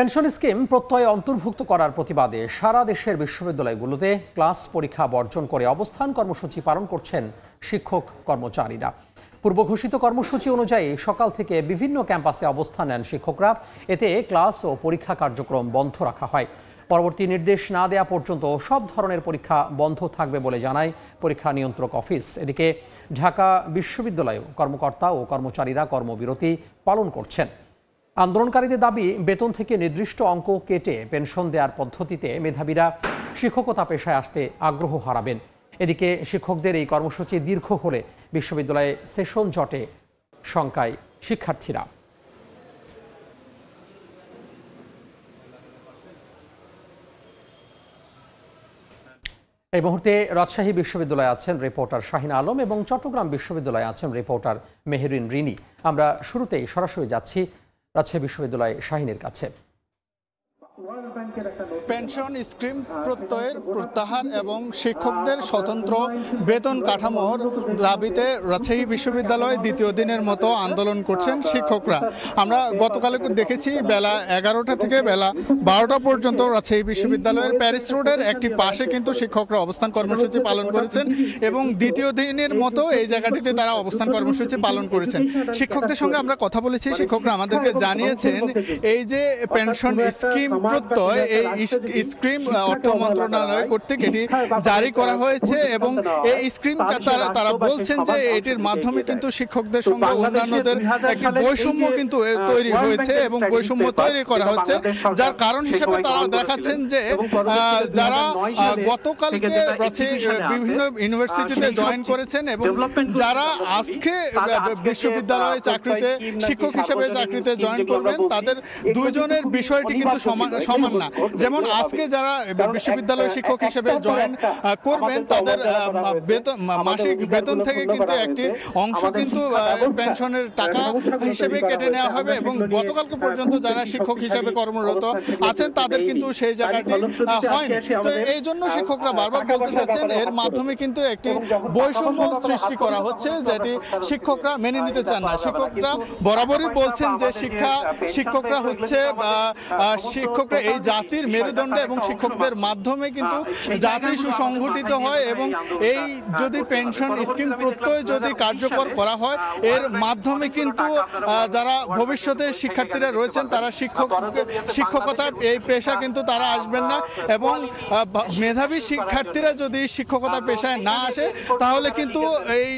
Pension scheme প্রত্যয়ে অন্তর্ভুক্ত করার প্রতিবাদে সারা দেশের বিশ্ববিদ্যালয়গুলোতে ক্লাস পরীক্ষা বর্জন করে অবস্থান কর্মসূচি পালন করছেন শিক্ষক কর্মচারীরা। পূর্ব ঘোষিত কর্মসূচি অনুযায়ী সকাল থেকে বিভিন্ন ক্যাম্পাসে অবস্থান নেন শিক্ষকরা। এতে ক্লাস ও পরীক্ষা কার্যক্রম বন্ধ রাখা হয়। পরবর্তী নির্দেশ না দেওয়া পর্যন্ত সব ধরনের পরীক্ষা বন্ধ থাকবে বলে জানায় পরীক্ষা নিয়ন্ত্রক অফিস। এদিকে ঢাকা বিশ্ববিদ্যালয়েও কর্মকর্তা ও কর্মচারীরা কর্মবিরতি পালন করছেন। আন্দোলনকারীদের দাবি, বেতন থেকে নির্দিষ্ট অঙ্ক কেটে পেনশন দেওয়ার পদ্ধতিতে মেধাবীরা শিক্ষকতা পেশায় আসতে আগ্রহ হারাবেন। এদিকে শিক্ষকদের এই কর্মসূচি দীর্ঘ হলে বিশ্ববিদ্যালয়ে সেশন জটে শঙ্কায় শিক্ষার্থীরা। এই মুহূর্তে রাজশাহী বিশ্ববিদ্যালয়ে আছেন রিপোর্টার শাহিন আলম এবং চট্টগ্রাম বিশ্ববিদ্যালয়ে আছেন রিপোর্টার মেহেরিন রিনি। আমরা শুরুতেই সরাসরি যাচ্ছি রাজশাহী বিশ্ববিদ্যালয় শাহিনের কাছে। পেনশন স্কিম প্রত্যয়ের প্রত্যাহার এবং শিক্ষকদের স্বতন্ত্র বেতন কাঠামোর দাবিতে রাজশাহী বিশ্ববিদ্যালয় দ্বিতীয় দিনের মতো আন্দোলন করছেন শিক্ষকরা। আমরা গতকাল দেখেছি বেলা 11টা থেকে বেলা 12টা পর্যন্ত রাজশাহী বিশ্ববিদ্যালয়ের প্যারিস রোডের একটি পাশে কিন্তু শিক্ষকরা অবস্থান কর্মসূচি পালন করেছেন এবং দ্বিতীয় দিনের মতো এই জায়গাটিতে তারা অবস্থান কর্মসূচি পালন করেছেন। শিক্ষকদের সঙ্গে আমরা কথা বলেছি, শিক্ষকরা আমাদেরকে জানিয়েছেন এই যে পেনশন স্কিম প্রত্যয়, এই স্কিম অর্থ মন্ত্রণালয় কর্তৃক এটি জারি করা হয়েছে এবং এই স্কিম তারা বলছেন যে এটির মাধ্যমে কিন্তু শিক্ষকদের সঙ্গে অন্যান্যদের একটি বৈষম্য কিন্তু তৈরি হয়েছে এবং বৈষম্য তৈরি করা হচ্ছে, যার কারণ হিসেবে তারা দেখাচ্ছেন যে যারা গতকালকে বিভিন্ন ইউনিভার্সিটিতে জয়েন করেছেন এবং যারা আজকে বিশ্ববিদ্যালয়ে চাকরিতে শিক্ষক হিসেবে চাকরিতে জয়েন করবেন তাদের দুইজনের বিষয়টি কিন্তু সমান না। যেমন আজকে যারা বিশ্ববিদ্যালয় শিক্ষক হিসেবে জয়েন করবেন তাদের মাসিক বেতন থেকে কিন্তু একটি অংশ কিন্তু পেনশনের টাকা হিসেবে কেটে নেওয়া হবে এবং গতকালকে পর্যন্ত যারা শিক্ষক হিসেবে কর্মরত আছেন তাদের কিন্তু সেই জায়গাটি হয়নি। তো এই জন্য শিক্ষকরা বারবার বলতে চাচ্ছেন এর মাধ্যমে কিন্তু একটি বৈষম্য সৃষ্টি করা হচ্ছে, যেটি শিক্ষকরা মেনে নিতে চান না। শিক্ষকরা বরাবরই বলছেন যে শিক্ষকরা হচ্ছে শিক্ষকরা এই জাতির মেরুদণ্ড এবং শিক্ষকদের মাধ্যমে কিন্তু জাতি সুসংগঠিত হয় এবং এই যদি পেনশন স্কিম প্রত্যয় যদি কার্যকর করা হয় এর মাধ্যমে কিন্তু যারা ভবিষ্যতে শিক্ষার্থীরা রয়েছেন তারা শিক্ষকতা এই পেশা কিন্তু তারা আসবেন না এবং মেধাবী শিক্ষার্থীরা যদি শিক্ষকতা পেশায় না আসে তাহলে কিন্তু এই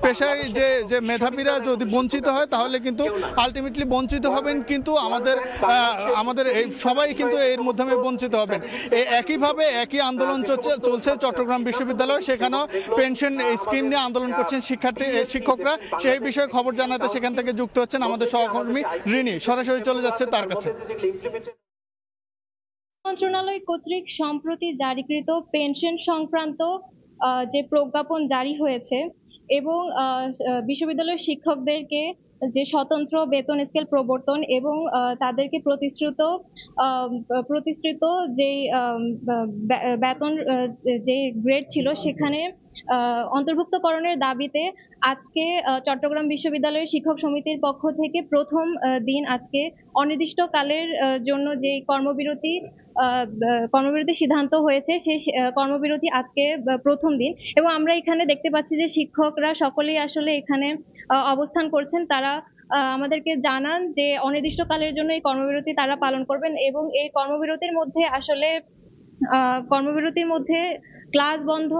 পেশায় যে মেধাবীরা যদি বঞ্চিত হয় তাহলে কিন্তু আলটিমেটলি বঞ্চিত হবেন, কিন্তু আমাদের এই সবাই কিন্তু এর মাধ্যমে বঞ্চিত হবেন। একইভাবে একই আন্দোলন চলছে চট্টগ্রাম বিশ্ববিদ্যালয়, সেখানেও পেনশন স্কিম নিয়ে আন্দোলন করছেন শিক্ষকরা। সেই বিষয়ে খবর জানাতে সেখান থেকে যুক্ত হচ্ছেন আমাদের সহকর্মী রিনি। সরাসরি চলে যাচ্ছে তার কাছে। মন্ত্রণালয় কর্তৃক সম্প্রতি জারিকৃত পেনশন সংক্রান্ত যে প্রজ্ঞাপন জারি হয়েছে এবং বিশ্ববিদ্যালয়ের শিক্ষকদেরকে যে স্বতন্ত্র বেতন স্কেল প্রবর্তন এবং তাদেরকে প্রতিশ্রুত যে বেতন যে গ্রেড ছিল সেখানে অন্তর্ভুক্তকরণের দাবিতে আজকে চট্টগ্রাম বিশ্ববিদ্যালয়ের শিক্ষক সমিতির পক্ষ থেকে প্রথম দিন আজকে অনির্দিষ্টকালের জন্য যে কর্মবিরতি সিদ্ধান্ত হয়েছে সেই কর্মবিরতি আজকে প্রথম দিন এবং আমরা এখানে দেখতে পাচ্ছি যে শিক্ষকরা সকলেই আসলে এখানে অবস্থান করছেন। তারা আমাদেরকে জানান যে অনির্দিষ্টকালের জন্য এই কর্মবিরতি তারা পালন করবেন এবং এই কর্মবিরতির মধ্যে ক্লাস বন্ধ,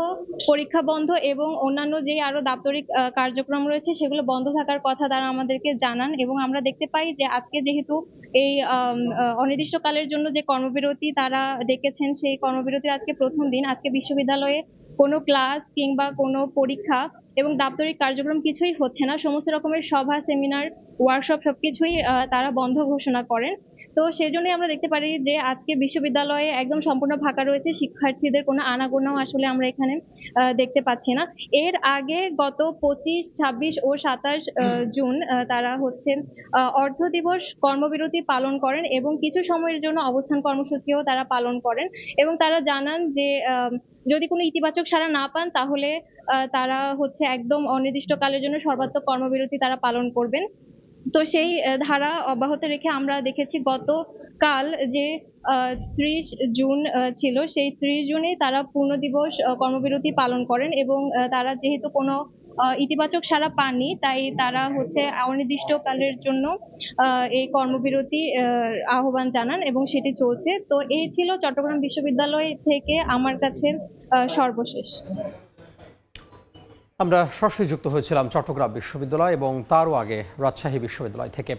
পরীক্ষা বন্ধ এবং অন্যান্য যে আরো দাপ্তরিক কার্যক্রম রয়েছে সেগুলো বন্ধ থাকার কথা তারা আমাদেরকে জানান এবং আমরা দেখতে পাই যে আজকে যেহেতু এই অনির্দিষ্টকালের জন্য যে কর্মবিরতি তারা ডেকেছেন সেই কর্মবিরতির আজকে প্রথম দিন, আজকে বিশ্ববিদ্যালয়ে কোনো ক্লাস কিংবা কোনো পরীক্ষা এবং দাপ্তরিক কার্যক্রম কিছুই হচ্ছে না। সমস্ত রকমের সভা, সেমিনার, ওয়ার্কশপ সবকিছুই তারা বন্ধ ঘোষণা করেন। তো সেই জন্যই আমরা দেখতে পারি যে আজকে বিশ্ববিদ্যালয়ে একদম সম্পূর্ণ ফাঁকা রয়েছে, শিক্ষার্থীদের কোনো আনাগোনাও আসলে আমরা এখানে দেখতে পাচ্ছি না। এর আগে গত 25, 26 ও 27 জুন তারা হচ্ছে অর্ধ দিবস কর্মবিরতি পালন করেন এবং কিছু সময়ের জন্য অবস্থান কর্মসূচিও তারা পালন করেন এবং তারা জানান যে যদি কোনো ইতিবাচক সাড়া না পান তাহলে তারা হচ্ছে একদম অনির্দিষ্টকালের জন্য সর্বাত্মক কর্মবিরতি তারা পালন করবেন। তো সেই ধারা অব্যাহত রেখে আমরা দেখেছি গতকাল যে 30 জুন ছিল, সেই 30 জুনে তারা পূর্ণ দিবস কর্মবিরতি পালন করেন এবং তারা যেহেতু কোনো ইতিবাচক সাড়া পাননি, তাই তারা হচ্ছে অনির্দিষ্টকালের জন্য এই কর্মবিরতি আহ্বান জানান এবং সেটি চলছে। তো এই ছিল চট্টগ্রাম বিশ্ববিদ্যালয় থেকে আমার কাছে সর্বশেষ। আমরা সরাসরি যুক্ত হয়েছিলাম চট্টগ্রাম বিশ্ববিদ্যালয় এবং তারও আগে রাজশাহী বিশ্ববিদ্যালয় থেকে।